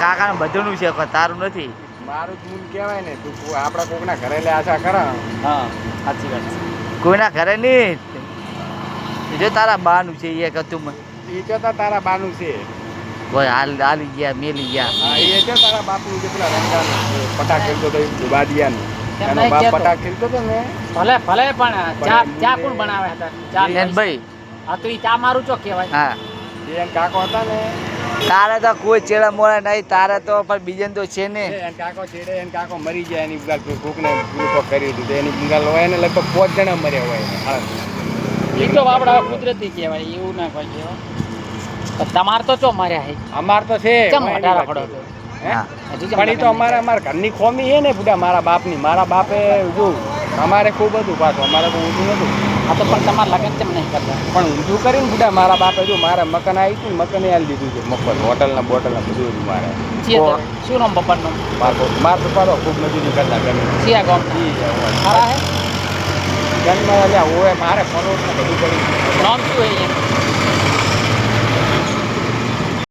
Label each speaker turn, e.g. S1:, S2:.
S1: કાકાને બધુંનું છે પણ તારું નથી.
S2: મારું જ મૂલ કહેવાય ને. તું આપણા કોકના ઘરે લે આશા કર.
S3: હા સાચી વાત છે.
S1: કોઈના ઘરે નહીં. જો તારા બાનું છે એ કતું
S2: એ કહેતા તારા બાનું છે.
S1: કોઈ હાલી ગયા મેલી ગયા.
S2: હા એ છે તારા બાપનું જે પેલા રંગાનું પટાક ખેલતો હતો બાદિયાનું.
S3: કેમ
S2: એનો
S3: નહીં
S2: બાપ
S3: કહેતો?
S2: પટાક ખેલતો હતો ને.
S3: ભલે ભલે પણ ચા ચા કોણ બનાવે હતા ચા
S1: એન ભાઈ
S3: હા તો ઈ ચા મારું ચો કહેવાય.
S1: હા
S2: એ એન કાકો હતા ને.
S1: તારે તો કોઈ ચેડા મોડા નહીં તારે તો પણ બીજે તો છે ને.
S2: એન કાકો છેડે એન કાકો મરી જાય એની ગુગાલ કોકને ગુલકો કરી દીધું એની ગુગાલ હોય ને લગભગ 5 જણા મર્યા હોય.
S3: ઈ તો આપડા કુદરતી કહેવાય એવું ના કોઈ કહેવાય. તમાર તો ચો માર્યા હે
S2: અમાર તો છે
S3: કેમ મોટા રખડો છો?
S2: હે?
S1: હા.
S3: હજુ કેમ
S2: પણ એ તો
S3: લગન
S2: અમારા ઘરની ખોમી છે ને બુડા મારા બાપની. મારા બાપે જો અમારે ખૂબ હતું પાછું અમારે તો ઊંધું નતું.
S3: આ તો પણ તમારા લગન કેમ નહીં કરતા?
S2: પણ ઊંધું કરીને બુડા મારા બાપે જો મારા મકાન આવી હતું ને મકાને આલી દીધું છે મફત હોટલના બોટલના બધું હતું મારે.
S3: શું નામ પપ્પાનું?
S2: મારા પપ્પા તો ખૂબ મજૂરી કરતા ગમે
S3: સિયા ગામ ખરા હે
S2: જન્મ એટલે હોય મારે ફરોટ ને બધું કરી
S3: નામ શું હે